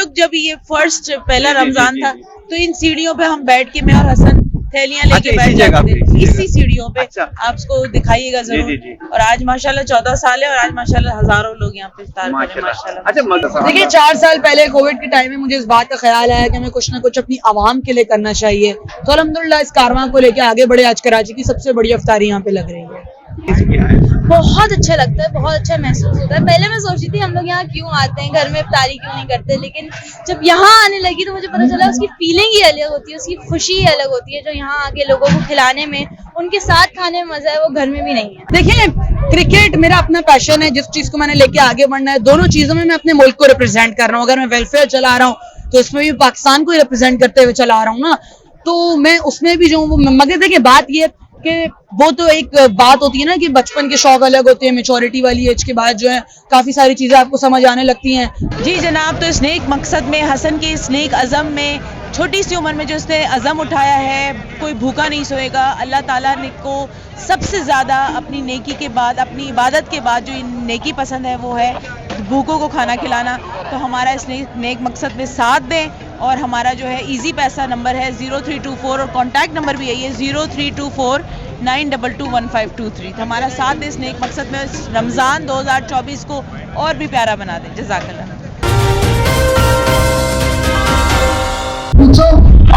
लोग जब ये फर्स्ट पहला रमजान था तो इन सीढ़ियों पे हम बैठ के, मैं और हसन थैलियां लेके बैठ जाते थे इसी सीढ़ियों पे। आपको दिखाइएगा जरूर। और आज माशाल्लाह 14 साल है और आज माशाल्लाह हजारों लोग यहाँ पे इफ्तार कर रहे हैं माशाल्लाह। अच्छा, देखिए 4 साल पहले कोविड के टाइम में मुझे इस बात का ख्याल आया कि हमें कुछ ना कुछ अपनी आवाम के लिए करना चाहिए, तो अल्हम्दुलिल्लाह इस कारवां को लेके आगे बढ़े। आज कराची की सबसे बड़ी इफ्तारी यहाँ पे लग रही है। बहुत अच्छा लगता है, बहुत अच्छा महसूस होता है। पहले मैं सोचती थी हम लोग यहाँ क्यों आते हैं, घर में इफ्तारी क्यों नहीं करते, लेकिन जब यहाँ आने लगी तो मुझे पता चला उसकी फीलिंग ही अलग होती है, उसकी खुशी ही अलग होती है। जो यहाँ आके लोगों को खिलाने में, उनके साथ खाने में मजा है, वो घर में भी नहीं है। देखिए क्रिकेट मेरा अपना पैशन है, जिस चीज को मैंने लेके आगे बढ़ना है, दोनों चीजों में मैं अपने मुल्क को रिप्रेजेंट कर रहा हूँ। अगर मैं वेलफेयर चला रहा हूँ तो उसमें भी पाकिस्तान को रिप्रेजेंट करते हुए चला रहा हूँ ना, तो मैं उसमें भी जो मगर देखिए बात ये कि वो तो एक बात होती है ना कि बचपन के शौक अलग होते हैं, मेच्योरिटी वाली एज के बाद जो है काफी सारी चीजें आपको समझ आने लगती हैं। जी जनाब, तो इस नेक मकसद में, हसन के इस नेक अज़म में, छोटी सी उम्र में जो उसने अज़म उठाया है, कोई भूखा नहीं सोएगा। अल्लाह ताला ने को सबसे ज़्यादा अपनी नेकी के बाद, अपनी इबादत के बाद जो नेकी पसंद है वो है भूखों को खाना खिलाना। तो हमारा इस नेक मकसद में साथ दें। और हमारा जो है इजी पैसा नंबर है 0324 और कॉन्टैक्ट नंबर भी यही है 0324 9221523। तो हमारा साथ दें इस नेक मकसद में, रमज़ान 2024 को और भी प्यारा बना दें। जज़ाकल्लाह।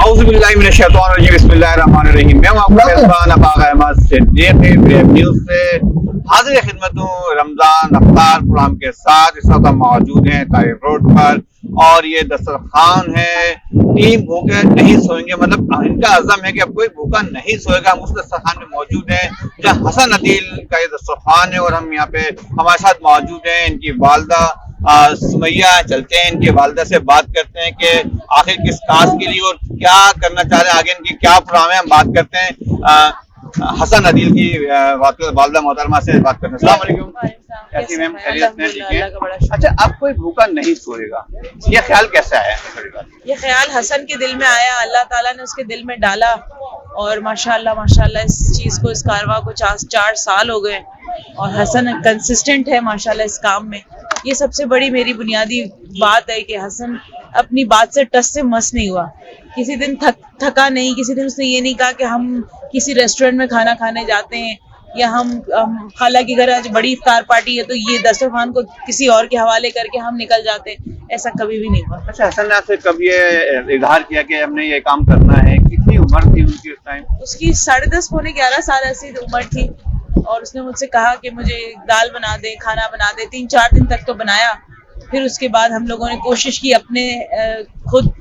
औज़ुबिल्लाहि मिनश्शैतानिर्रजीम, बिस्मिल्लाहिर्रहमानिर्रहीम। मैं आपका मेज़बान अबाग अहमद सिद्दीक़ ब्रेव न्यूज़ से हाजिर खिदमत हूँ रमज़ान अफ्तार प्रोग्राम के साथ। इस वक्त हम मौजूद हैं तारिक रोड पर और ये दस्तरखान है। टीम भूखे नहीं सोएंगे, मतलब इनका अज़म है कि अब कोई भूखा नहीं सोएगा। हम उस दस्तरखान में मौजूद हैं जहाँ हसन अदील का ये दस्तरखान है और हम यहाँ पे हमारे साथ मौजूद हैं इनकी वालदा सुमैया। चलते हैं इनकी वालदा से बात करते हैं कि आखिर किस काज के लिए और क्या करना चाह रहे हैं, आगे इनकी क्या प्रोग्राम है। हम बात करते हैं हसन अदील की वालदा मोहतरमा से बात करते हैं। अस्सलाम वालेकुम, कैसी मैम? खैरियत से? ठीक है। अच्छा, अब कोई भूखा नहीं सोएगा, ये ख्याल कैसा है? ये ख्याल हसन के दिल में आया, अल्लाह ताला ने उसके दिल में डाला और माशाल्लाह माशाल्लाह इस चीज को, इस कारवा को 4 साल हो गए और हसन कंसिस्टेंट है माशाल्लाह इस काम में। ये सबसे बड़ी मेरी बुनियादी बात है कि हसन अपनी बात से टस से मस नहीं हुआ। किसी दिन थका नहीं, किसी दिन उसने ये नहीं कहा कि हम किसी रेस्टोरेंट में खाना खाने जाते हैं या हम खाला के घर आज बड़ी इफ्तार पार्टी है तो ये दस्तरखान को किसी और के हवाले करके हम निकल जाते हैं, ऐसा कभी भी नहीं हुआ। अच्छा, हसन ने आपसे कब ये इजहार किया कि हमने ये काम करना है? कितनी उम्र थी उनकी उस टाइम? उसकी 10.5 पौने 11 साल ऐसी उम्र थी और उसने मुझसे कहा कि मुझे दाल बना दे, खाना बना दे। 3-4 दिन तक तो बनाया, फिर उसके बाद हम लोगों ने कोशिश की अपने खुद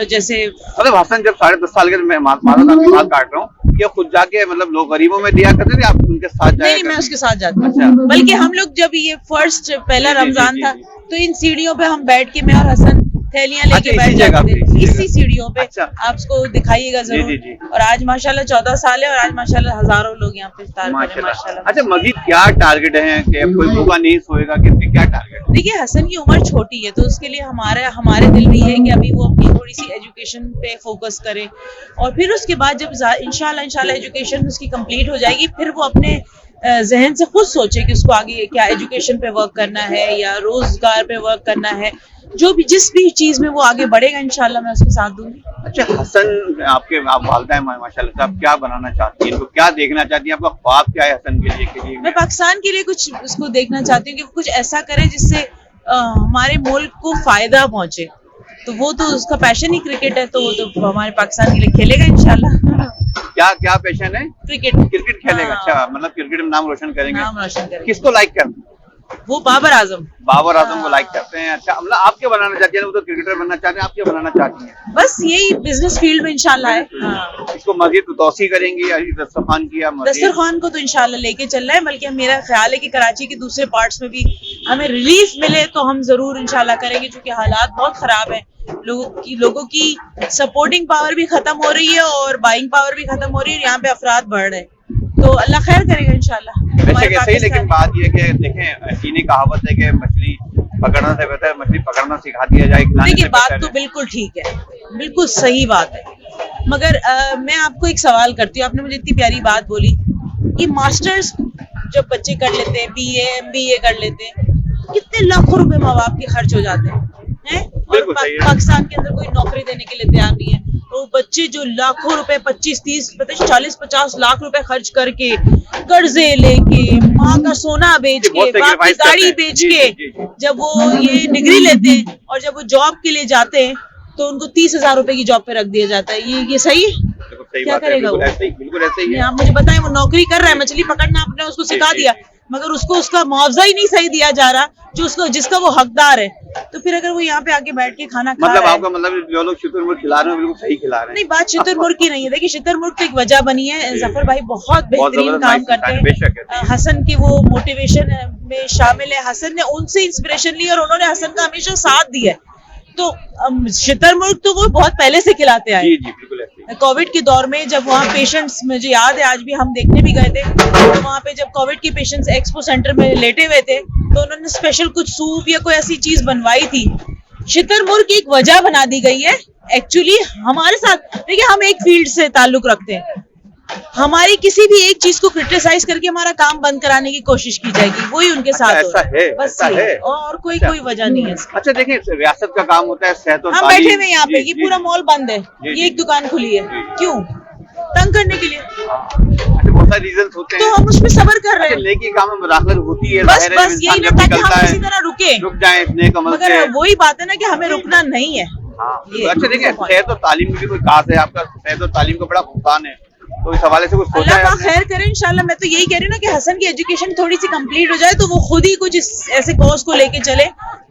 जैसे, मतलब हसन जब 10.5 साल के, मैं माता की बात काट रहा हूँ, ये खुद जाके मतलब लोग गरीबों में दिया करते थे, आप उनके साथ जाया? नहीं, मैं उसके साथ जाती हूँ। बल्कि हम लोग जब ये फर्स्ट पहला रमजान था तो इन सीढ़ियों पे हम बैठ के, मैं और हसन थैलियां लेके बैठ जाते थे इसी सीढ़ियों पे। आपको दिखाइएगा जरूर। और आज माशाल्लाह 14 साल है और आज माशाल्लाह हजारों लोग यहाँ पे इफ्तार कर रहे हैं माशाल्लाह। अच्छा, मजीद क्या टारगेट है कि कोई भूखा नहीं सोएगा, कितनी क्या टारगेट? देखिए, हसन की उम्र छोटी है तो उसके लिए हमारे दिल में है कि अभी वो अपनी थोड़ी सी एजुकेशन पे फोकस करे और फिर उसके बाद जब इंशाल्लाह एजुकेशन उसकी कंप्लीट हो जाएगी, फिर वो अपने जहन से खुद सोचे कि उसको आगे क्या एजुकेशन पे वर्क करना है या रोजगार पे वर्क करना है। जो भी जिस भी चीज में वो आगे बढ़ेगा इंशाल्लाह मैं उसको साथ दूंगी। अच्छा, हसन आप वालिदा है माशाल्लाह, आप क्या बनाना चाहती हैं, तो क्या देखना चाहती हैं, आपका ख्वाब क्या है हसन के लिए? मैं पाकिस्तान के लिए कुछ उसको देखना चाहती हूँ कि कुछ ऐसा करे जिससे हमारे मुल्क को फायदा पहुंचे। तो वो तो उसका पैशन ही क्रिकेट है, तो वो तो हमारे पाकिस्तान के लिए खेलेगा इंशाल्लाह। क्या पैशन है? क्रिकेट खेलेगा। अच्छा, मतलब क्रिकेट में नाम रोशन करेंगे। किसको लाइक करते हैं? वो बाबर आजम को लाइक करते हैं। अच्छा, मतलब आप क्या बनाना चाहती हैं? वो तो क्रिकेटर बनना चाहते हैं, आप क्या बनाना चाहती हैं? बस यही बिजनेस फील्ड में इंशाल्लाह है। इसको मजीद तौसी करेंगी या दस्तरखान की? दस्तरखान को तो इंशाल्लाह लेके चल रहा है, बल्कि मेरा ख्याल है कि कराची के दूसरे पार्ट्स में भी हमें रिलीफ मिले तो हम जरूर इंशाल्लाह करेंगे, क्योंकि हालात बहुत खराब है। लोगों की सपोर्टिंग पावर भी खत्म हो रही है और बाइंग पावर भी खत्म हो रही है, यहाँ पे अफराद बढ़ रहे हैं, तो अल्लाह खैर करेगा इंशाल्लाह। सही, लेकिन बात यह कि देखें, चीनी कहावत है कि मछली पकड़ना से बेहतर मछली पकड़ना सिखा दिया जाए। देखिए, बात तो बिल्कुल ठीक है, बिल्कुल सही बात है, मगर मैं आपको एक सवाल करती हूँ। आपने मुझे इतनी प्यारी बात बोली कि मास्टर्स जब बच्चे कर लेते हैं, BA MBA कर लेते हैं, कितने लाखों रुपए माँ बाप के खर्च हो जाते हैं। हैं और बिल्कुल सही है। पाकिस्तान के अंदर कोई नौकरी देने के लिए तैयार नहीं है। तो बच्चे जो लाखों रुपए 25-30 40-50 लाख रुपए खर्च करके कर्जे लेके माँ का सोना बेच के बहुत बाप की sacrifice गाड़ी करते हैं। बेच जी, के जी, जी। जब वो ये डिग्री लेते हैं और जब वो जॉब के लिए जाते हैं तो उनको 30,000 रुपए की जॉब पे रख दिया जाता है। ये सही है? बिल्कुल सही क्या बात है, करेगा वो? बिल्कुल ऐसे ही नहीं, है। आप मुझे बताएं, वो नौकरी कर रहा है, मछली पकड़ना आपने उसको सिखा जी, दिया, मगर उसको उसका मुआवजा ही नहीं सही दिया जा रहा जो उसको जिसका वो हकदार है। तो फिर अगर वो यहाँ पे आके बैठ के खाना खा मतलब रहा है, आपका मतलब जो लोग शुतुरमुर्ग खिला रहे हैं बिल्कुल सही खिला रहे हैं। नहीं बात शुतुरमुर्ग की नहीं है। देखिए शुतुरमुर्ग तो एक वजह बनी है, जी। जफर भाई बहुत बेहतरीन जबरदस्त काम भाई करते हैं। बेशक है। हसन की वो मोटिवेशन में शामिल है, हसन ने उनसे इंस्पिरेशन ली और उन्होंने हसन का हमेशा साथ दिया है। तो शुतुरमुर्ग तो वो बहुत पहले से खिलाते आए। जी जी बिल्कुल ऐसे ही। कोविड के दौर में जब वहाँ पेशेंट्स, मुझे याद है आज भी हम देखने भी गए थे, तो वहाँ पे जब कोविड के पेशेंट्स एक्सपो सेंटर में लेटे हुए थे तो उन्होंने स्पेशल कुछ सूप या कोई ऐसी चीज बनवाई थी। शुतुरमुर्ग की एक वजह बना दी गई है एक्चुअली हमारे साथ। देखिए हम एक फील्ड से ताल्लुक रखते हैं, हमारी किसी भी एक चीज को क्रिटिसाइज करके हमारा काम बंद कराने की कोशिश की जाएगी, वही उनके साथ हो ऐसा रहा है, बस ऐसा ये है। और कोई अच्छा। कोई वजह नहीं है इसकी। अच्छा देखिए, रियासत का काम होता है सेहत और हम तालीम। बैठे हुए यहाँ पे, जी, ये जी, पूरा जी। मॉल बंद है, जी, ये एक जी। दुकान खुली है, जी। क्यों? तंग करने के लिए। अच्छा, बहुत सारे रीजन होते तो हैं। हम उसमें सबर कर रहे अच्छा, हैं, नेकी काम में मुदाखलत होती है, बस जाहिर है, बस इंसान यही ना, जब ताकि निकलता हम है, किसी तरह रुके। रुक जाए इस नेक अमल मगर से। वही बात है ना कि हमें रुकना नहीं है। हाँ, ये अच्छा देखिए, point। सेहत और तालीम में भी कोई खास है आपका, सेहत और तालीम का बड़ा नुकसान है, तो इस हवाले से कुछ सोचा अल्लाह है पाक आपने? खैर करे इंशाल्लाह। मैं तो यही कह रही हूँ ना कि हसन की एजुकेशन थोड़ी सी कंप्लीट हो जाए तो वो खुद ही कुछ ऐसे कोर्स को लेके चले।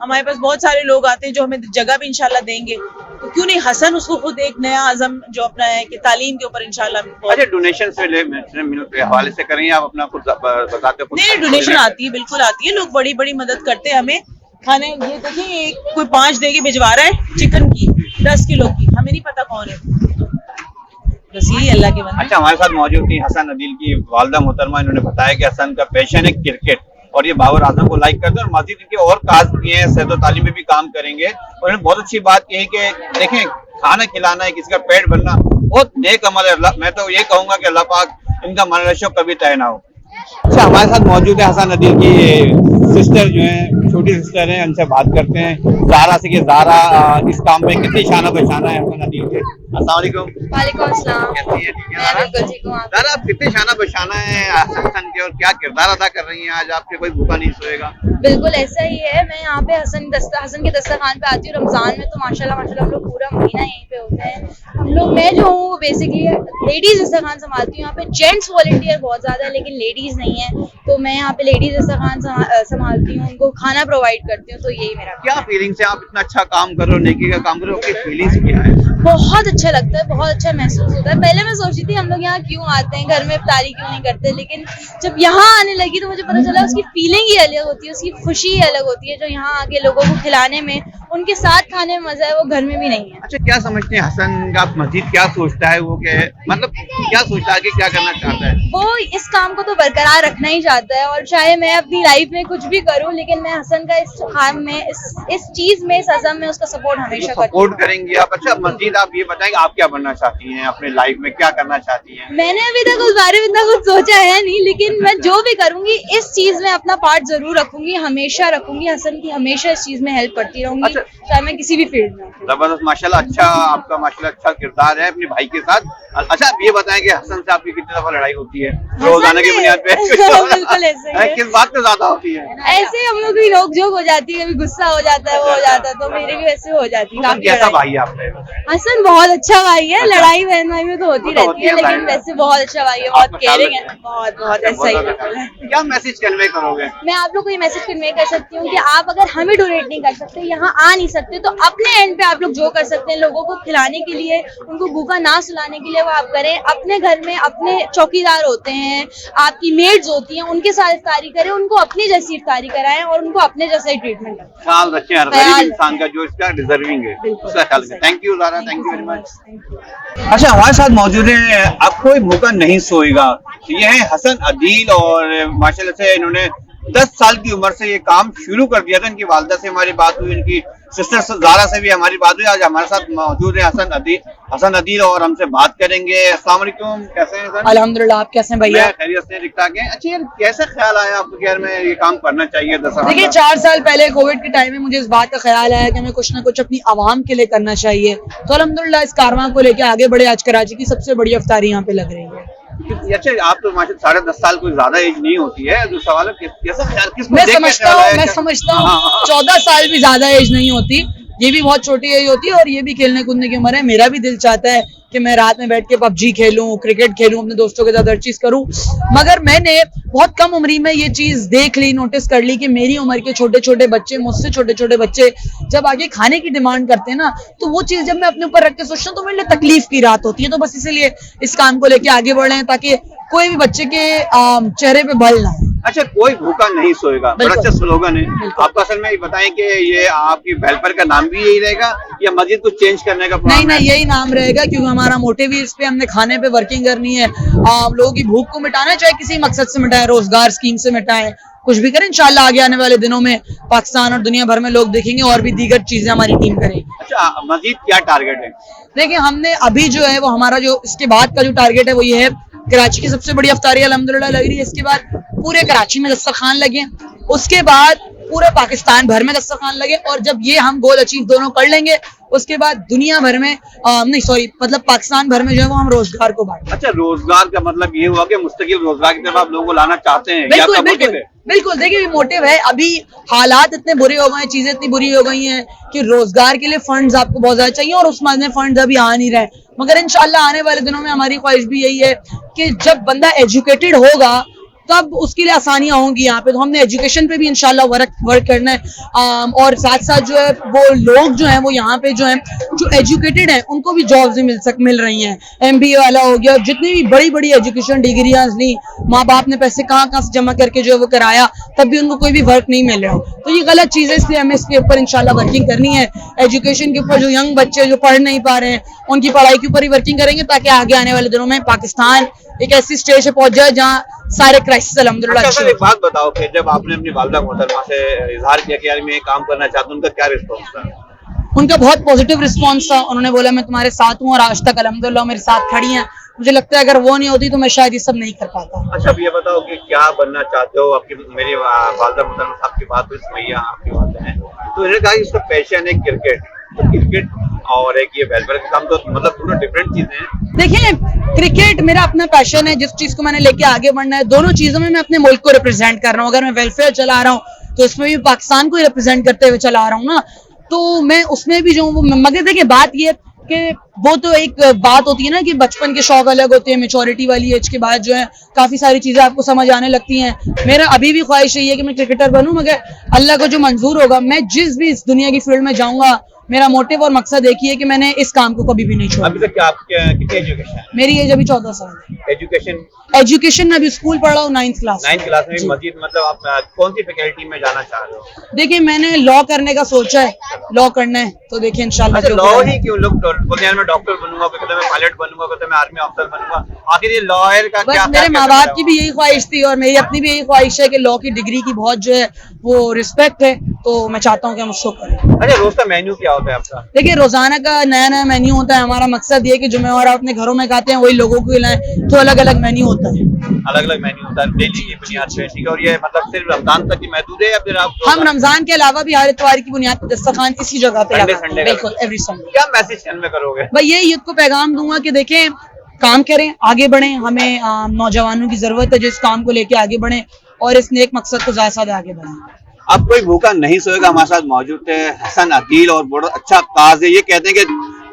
हमारे पास बहुत सारे लोग आते हैं जो हमें जगह भी इंशाल्लाह देंगे, तो क्यों नहीं हसन उसको खुद एक नया अज़म जो अपना है कि तालीम के ऊपर इंशाल्लाह। अच्छा, डोनेशन से के हवाले से करें या आप अपना खुद बताते हो? नहीं डोनेशन आती है, बिल्कुल आती है, लोग बड़ी बड़ी मदद करते हैं हमें खाने। ये देखिए कोई 5 दे के भिजवा रहा है चिकन की 10 किलो की, हमें नहीं पता कौन है, बस यही अल्लाह के बंदे। अच्छा, हमारे साथ मौजूद थी हसन अदील की वालदा मोहतरमा। इन्होंने बताया कि हसन का पैशन है क्रिकेट और ये बाबर आजम को लाइक करते हैं और मजीद इनके और काज भी हैं, सेहत और तालीम में भी काम करेंगे। और इन्होंने बहुत अच्छी बात कही कि देखें, खाना खिलाना है, किसी का पेट भरना बहुत नेक अमल है। मैं तो ये कहूंगा कि अल्लाह पाक इनका मनरशो कभी तय ना हो। अच्छा, हमारे साथ मौजूद है हसन अदील की सिस्टर जो है, छोटी सिस्टर है, उनसे बात करते हैं ज़ारा से कि ज़ारा इस काम में कितनी शाना बशाना है हसन अदील के। अस्सलाम वालेकुम। वालेकुम अस्सलाम। कैसी हैं? ठीक है मैं ज़ारा? बिल्कुल ठीक हूँ। आप? ज़ारा, आप कितने शाना बशाना है हसन के और क्या किरदार अदा कर रही हैं आज? आपके कोई भूखा नहीं सोएगा। बिल्कुल ऐसा ही है। मैं यहाँ पे हसन के दस्तरखान पे आती हूँ रमजान में, तो माशाल्लाह माशाल्लाह हम लोग पूरा महीना यहीं पे होते हैं हम लोग। मैं जो हूँ बेसिकली लेडीज दस्तरखान संभालती हूँ। यहाँ पे जेंट्स वॉलंटियर बहुत ज्यादा है लेकिन लेडीज नहीं है, तो मैं यहाँ पे लेडीज दस्तरखान संभालती हूँ, उनको खाना प्रोवाइड करती हूँ। तो यही मेरा क्या फीलिंग्स है? आप इतना अच्छा काम कर रहे हो, नेकी का काम कर रहे हो, आपकी फीलिंग्स क्या है? बहुत अच्छा लगता है, बहुत अच्छा महसूस होता है। पहले मैं सोचती थी हम लोग यहाँ क्यों आते हैं, घर में इफ्तारी क्यों नहीं करते, लेकिन जब यहाँ आने लगी तो मुझे पता चला उसकी फीलिंग ही अलग होती है, उसकी खुशी ही अलग होती है। जो यहाँ आके लोगों को खिलाने में, उनके साथ खाने में मजा है, वो घर में भी नहीं है। अच्छा, क्या समझते हैं हसन का मजीद क्या सोचता है वो? के मतलब क्या सोचता है कि क्या करना चाहता है? वो इस काम को तो बरकरार रखना ही चाहता है, और चाहे मैं अपनी लाइफ में कुछ भी करूं, लेकिन मैं हसन का इस काम में, इस चीज में, इस अज़म में उसका सपोर्ट हमेशा करती हूँ। सपोर्ट करेंगे आप। अच्छा, मजीद आप ये बताएं आप क्या बनना चाहती हैं अपने लाइफ में, क्या करना चाहती हैं? मैंने अभी तक उस बारे में इतना कुछ सोचा है नहीं, लेकिन मैं जो भी करूंगी इस चीज में अपना पार्ट जरूर रखूंगी, हमेशा रखूंगी। हसन की हमेशा इस चीज में हेल्प करती रहूंगी, अच्छा। चाहे मैं किसी भी फील्ड में हूं। जबरदस्त, माशाल्लाह। अच्छा, आपका माशाल्लाह अच्छा किरदार है अपने भाई के साथ। अच्छा, आप ये बताएं कि हसन से आपकी कितनी दफा लड़ाई होती है रोजाना की से- बुनियाद पे? बिल्कुल ऐसे ही है। किस बात पे ज्यादा होती है? ऐसे ही हम लोग की नोक झोंक हो जाती है, कभी गुस्सा हो जाता है, वो हो जाता है, तो मेरी भी वैसे हो जाती है। हसन काफी कैसा लड़ाई। भाई है आपने? हसन बहुत अच्छा भाई है, अच्छा। लड़ाई बहन भाई में तो होती वो तो रहती होती है, है, लेकिन जाहिर है। वैसे बहुत अच्छा भाई है, आपका बहुत केयरिंग ख्याल है, बहुत ऐसा ही बिल्कुल है। क्या मैसेज कन्वे करोगे? मैं आप लोग को ये मैसेज कन्वे कर सकती हूँ कि आप अगर हमें डोनेट नहीं कर सकते, यहाँ आ नहीं सकते, तो अपने एंड पे आप लोग जो कर सकते हैं लोगों को खिलाने के लिए, उनको भूखा ना सुलाने के लिए, वो आप करें। अपने घर में अपने चौकीदार होते हैं, आपकी मेड्स होती हैं, उनके साथ इफ्तारी करें, उनको अपनी जैसी इफ्तारी कराएं और उनको अपने जैसा ही ट्रीटमेंट करें। ख्याल रखें हर ख्याल गरीब इंसान का जो इसका डिजर्विंग है, बिल्कुल। उसका ख्याल रखें। Thank you Zara, thank you very much. Thank you. अच्छा, हमारे साथ मौजूद है अब कोई भूखा नहीं सोएगा, ये है हसन अदील और माशाल्लाह से इन्होंने 10 साल की उम्र से ये काम शुरू कर दिया था। इनकी वालदा से हमारी बात हुई, इनकी सिस्टर ज़ारा से भी हमारी बात हुई। आज हमारे साथ मौजूद है हसन अदील और हमसे बात करेंगे। अस्सलाम वालेकुम, कैसे हैं सर? अल्हम्दुलिल्लाह, आप कैसे हैं भैया? मैं खैरियत से, ठीक ठाक है। अच्छा यार, कैसे ख्याल आया आपको कि यार मैं ये काम करना चाहिए? देखिए 4 साल पहले कोविड के टाइम में मुझे इस बात का ख्याल आया कि हमें कुछ ना कुछ अपनी आवाम के लिए करना चाहिए, तो अल्हम्दुलिल्लाह इस कारवां को लेकर आगे बढ़े। आज कराची की सबसे बड़ी इफ्तारी यहाँ पे लग रही है। अच्छा, आप तो माशाल्लाह 10.5 साल कोई ज्यादा एज नहीं होती है, जो सवाल है कैसा ख्याल, किसको मैं देख के समझता ख्याल हूँ आया मैं क्या? समझता हूँ हाँ। 14 साल भी ज्यादा एज नहीं होती, ये भी बहुत छोटी एज होती है और ये भी खेलने कूदने की उम्र है। मेरा भी दिल चाहता है कि मैं रात में बैठ के पबजी खेलूं, क्रिकेट खेलूं, अपने दोस्तों के साथ हर चीज करूं, मगर मैंने बहुत कम उम्र में ये चीज देख ली, नोटिस कर ली कि मेरी उम्र के छोटे छोटे बच्चे, मुझसे छोटे छोटे बच्चे जब आगे खाने की डिमांड करते हैं ना, तो वो चीज जब मैं अपने ऊपर रख के सोचता हूँ तो मेरे लिए तकलीफ की रात होती है। तो बस इसीलिए इस काम को लेके आगे बढ़े हैं ताकि कोई भी बच्चे के चेहरे पे बल ना हो। अच्छा, कोई भूखा नहीं सोएगा, बड़ा अच्छा स्लोगन है आपका। असल में बताएं कि ये आपकी हेल्पर का नाम भी यही रहेगा या मस्जिद को चेंज करने का प्लान है? नहीं, यही नाम रहेगा क्योंकि हमारा मोटिव ही इस पे, हमने खाने पे वर्किंग करनी है, लोगों की भूख को मिटाना है, चाहे किसी मकसद से मिटाए, रोजगार स्कीम से मिटाए, कुछ भी करें। इंशाल्लाह आगे आने वाले दिनों में पाकिस्तान और दुनिया भर में लोग देखेंगे और भी दीगर चीजें हमारी टीम करेगी। अच्छा, मस्जिद क्या टारगेट है? देखिए हमने अभी जो है वो हमारा जो इसके बाद का जो टारगेट है वो ये है, कराची की सबसे बड़ी इफ्तारी अल्हम्दुलिल्लाह लग रही है, इसके बाद पूरे कराची में दस्तरखान लगे, उसके बाद पूरे पाकिस्तान भर में दस्तरखान लगे, और जब ये हम गोल अचीव दोनों कर लेंगे उसके बाद दुनिया भर में मतलब पाकिस्तान भर में जो है वो हम रोजगार को बांटेंगे। अच्छा, रोजगार का मतलब ये हुआ कि मुस्तकिल रोजगार की तरफ आप लोगों को लाना चाहते हैं? बिल्कुल बिल्कुल बिल्कुल। देखिए मोटिव है, अभी हालात इतने बुरे हो गए हैं, चीजें इतनी बुरी हो गई हैं कि रोजगार के लिए फंड्स आपको बहुत ज्यादा चाहिए और उसमें फंड्स अभी आ नहीं रहे, मगर इंशाल्लाह आने वाले दिनों में हमारी ख्वाहिश भी यही है कि जब बंदा एजुकेटेड होगा तब उसके लिए आसानियां होंगी यहाँ पे। तो हमने एजुकेशन पे भी इंशाल्लाह वर्क करना है, और साथ साथ जो है वो लोग जो हैं वो यहाँ पे जो हैं जो एजुकेटेड हैं उनको भी जॉब्स मिल रही हैं। MBA वाला हो गया, जितनी भी बड़ी बड़ी एजुकेशन डिग्रियां ली, माँ बाप ने पैसे कहाँ से जमा करके जो है वो कराया, तब भी उनको कोई भी वर्क नहीं मिल रहा। तो ये गलत चीज़ है, इसलिए हमें इसके ऊपर इंशाल्लाह वर्किंग करनी है। एजुकेशन के ऊपर जो यंग बच्चे जो पढ़ नहीं पा रहे हैं उनकी पढ़ाई के ऊपर ही वर्किंग करेंगे ताकि आगे आने वाले दिनों में पाकिस्तान एक ऐसी स्टेज पे पहुंच जाए जहाँ सारे क्राइसिस अल्हम्दुलिल्लाह। अच्छा, एक बात बताओ कि जब आपने अपनी वालिदा मोहतरमा से इजहार किया कि यार मैं ये काम करना चाहता हूँ, उनका क्या रिस्पॉन्स था? उनका बहुत पॉजिटिव रिस्पॉन्स था। उन्होंने बोला मैं तुम्हारे साथ हूँ और आज तक अल्हम्दुलिल्लाह मेरे साथ खड़ी हैं। मुझे लगता है अगर वो नहीं होती तो मैं शायद ये सब नहीं कर पाता। अच्छा, अब ये बताओ कि क्या बनना चाहते हो? आपकी मेरी वालिदा मोहतरमा साहब की बात हुई, सुमैया आपकी बात है, तो उन्होंने कहा कि इसका पैशन है क्रिकेट, तो क्रिकेट और एक ये वेलफेयर का काम, तो मतलब दोनों डिफरेंट चीजें हैं। देखिए क्रिकेट मेरा अपना पैशन है, जिस चीज को मैंने लेके आगे बढ़ना है, दोनों चीजों में मैं अपने मुल्क को रिप्रेजेंट कर रहा हूँ। अगर मैं वेलफेयर चला रहा हूँ तो इसमें भी पाकिस्तान को रिप्रेजेंट करते हुए चला रहा हूँ ना, तो मैं उसमें भी जो हूँ। मगर देखिए बात ये कि वो तो एक बात होती है ना कि बचपन के शौक अलग होते हैं, मेच्योरिटी वाली एज के बाद जो है काफी सारी चीजें आपको समझ आने लगती हैं। मेरा अभी भी ख्वाहिश यही है कि मैं क्रिकेटर बनूं, मगर अल्लाह को जो मंजूर होगा, मैं जिस भी इस दुनिया की फील्ड में जाऊंगा, मेरा मोटिव और मकसद एक ही है कि मैंने इस काम को कभी भी नहीं छोड़ा। अभी तक क्या आपकी कितनी एजुकेशन है? मेरी एज अभी 14 साल है। एजुकेशन में अभी स्कूल पढ़ रहा हूँ 9th क्लास में। मजीद मतलब आप कौन सी फैकल्टी में जाना चाह रहे हो? देखिए मैंने लॉ करने का सोचा है, लॉ करना है, तो देखिए इंशाल्लाह। अच्छा, लॉ ही क्यों? लोग बोलते हैं मैं डॉक्टर बनूंगा, कहते मैं पायलट बनूंगा, कहते मैं आर्मी ऑफिसर बनूंगा, आखिर ये लॉयर का क्या? मेरे माँ बाप की भी यही ख्वाहिश थी और मेरी अपनी भी यही ख्वाहिश है कि लॉ की डिग्री की बहुत जो है वो रिस्पेक्ट है, तो मैं चाहता हूँ कि हम उसको करें। अच्छा, रोज का मेन्यू क्या होता है आपका? देखिए रोजाना का नया नया मेन्यू होता है। हमारा मकसद ये कि जो मैं और आप अपने घरों में खाते हैं वही लोगों को खिलाएं, तो अलग अलग मेन्यू होता है। अलग अलग मेन्यू होता है डेली की बुनियाद पे, ठीक है? और ये मतलब सिर्फ रमजान तक ही महदूद है या फिर आप? हम रमजान के अलावा भी हर इतवार की बुनियाद पर दस्तरखान इसी जगह पे संडे लगाते हैं। बिल्कुल, एवरी संडे। क्या मैसेज में करोगे? भाई ये यूथ को पैगाम दूंगा कि देखें, काम करें, आगे बढ़ें। हमें नौजवानों की जरूरत है जो इस काम को लेके आगे बढ़ें और इस नेक मकसद को ज्यादा से ज्यादा आगे बढ़ाएं। अब कोई भूखा नहीं सोएगा हमारे साथ मौजूद है हसन अदील, और बड़ा अच्छा काज है। ये कहते हैं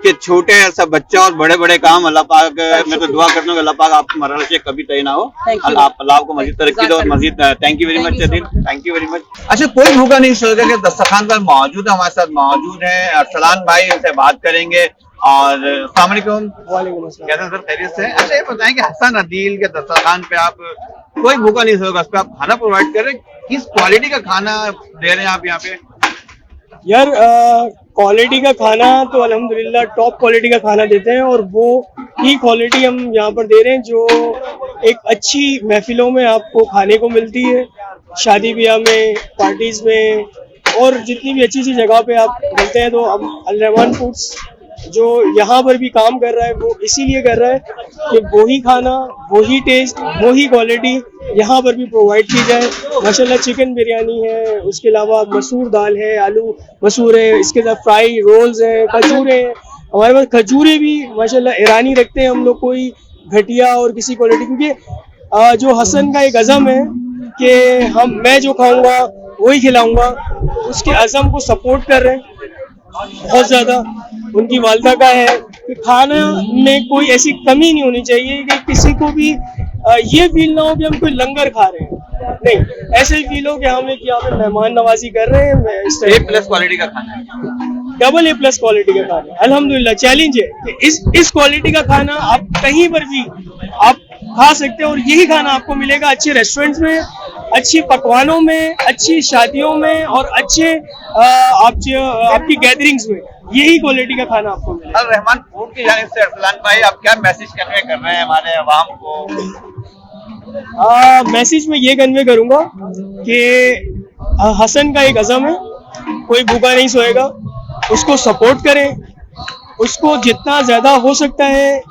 कि छोटे सब बच्चे और बड़े बड़े काम अल्लाह पाक, मैं तो दुआ करता हूँ अल्लाह पाक आपको मरहले से कभी तय ना हो। अल्लाह आपको मजीद तरक्की दो और मजीद thank you very much Adeel, thank you very much. अच्छा, कोई भूखा नहीं सोएगा कि दस्तरखान पर मौजूद है, हमारे साथ मौजूद है अरसलान भाई, उनसे बात करेंगे। और अस्सलाम वालेकुम। कैसे सर, खैरियत से? अच्छा, ये बताएं कि हसन अदील के दस्तरखान पे आप कोई भूखा नहीं सोएगा, उस पर आप खाना प्रोवाइड कर रहे हैं, किस क्वालिटी का खाना दे रहे हैं आप यहाँ पे? यार क्वालिटी का खाना तो अल्हम्दुलिल्लाह टॉप क्वालिटी का खाना देते हैं, और वो ही क्वालिटी हम यहाँ पर दे रहे हैं जो एक अच्छी महफिलों में आपको खाने को मिलती है, शादी ब्याह में, पार्टीज में, और जितनी भी अच्छी जगह पे आप मिलते हैं, तो हम अल रहमान फूड्स जो यहाँ पर भी काम कर रहा है वो इसीलिए कर रहा है कि वही खाना, वही टेस्ट, वही क्वालिटी यहाँ पर भी प्रोवाइड की जाए। माशाल्लाह चिकन बिरयानी है, उसके अलावा मसूर दाल है, आलू मसूर है, इसके साथ फ्राई रोल्स हैं, खजूरें हैं। हमारे पास खजूरें भी माशाल्लाह ईरानी रखते हैं हम लोग, कोई घटिया और किसी क्वालिटी, क्योंकि जो हसन का एक अज़म है कि मैं जो खाऊंगा वही खिलाऊंगा, उसके अज़म को सपोर्ट कर रहे हैं बहुत ज़्यादा। उनकी वालदा का है कि खाना में कोई ऐसी कमी नहीं होनी चाहिए कि किसी को भी ये फील ना हो कि हम कोई लंगर खा रहे हैं, नहीं, ऐसे ही फील हो कि हम एक यहाँ पे मेहमान नवाजी कर रहे हैं। A+ क्वालिटी का खाना है, डबल A+ क्वालिटी का खाना, अल्हम्दुलिल्लाह। चैलेंज है कि इस क्वालिटी का खाना आप कहीं पर भी आप खा सकते हैं, और यही खाना आपको मिलेगा अच्छे रेस्टोरेंट्स में, अच्छी पकवानों में, अच्छी शादियों में, और अच्छे आपकी गैदरिंग्स में यही क्वालिटी का खाना आपको मिलेगा। अल रहमान फूड की जानिब से अरसलान भाई आप क्या मैसेज कन्वे कर रहे हैं हमारे अवाम को? मैसेज में ये कन्वे करूंगा कि हसन का एक अज़म है, कोई भूखा नहीं सोएगा, उसको सपोर्ट करें, उसको जितना ज़्यादा हो सकता है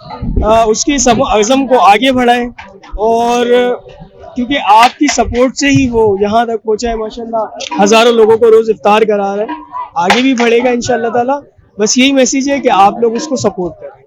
उसकी अज़म को आगे बढ़ाएं, और क्योंकि आपकी सपोर्ट से ही वो यहाँ तक पहुँचा है माशाल्लाह, हज़ारों लोगों को रोज़ इफ्तार करा रहा है, आगे भी बढ़ेगा इंशाअल्लाह ताला। बस यही मैसेज है कि आप लोग उसको सपोर्ट करें।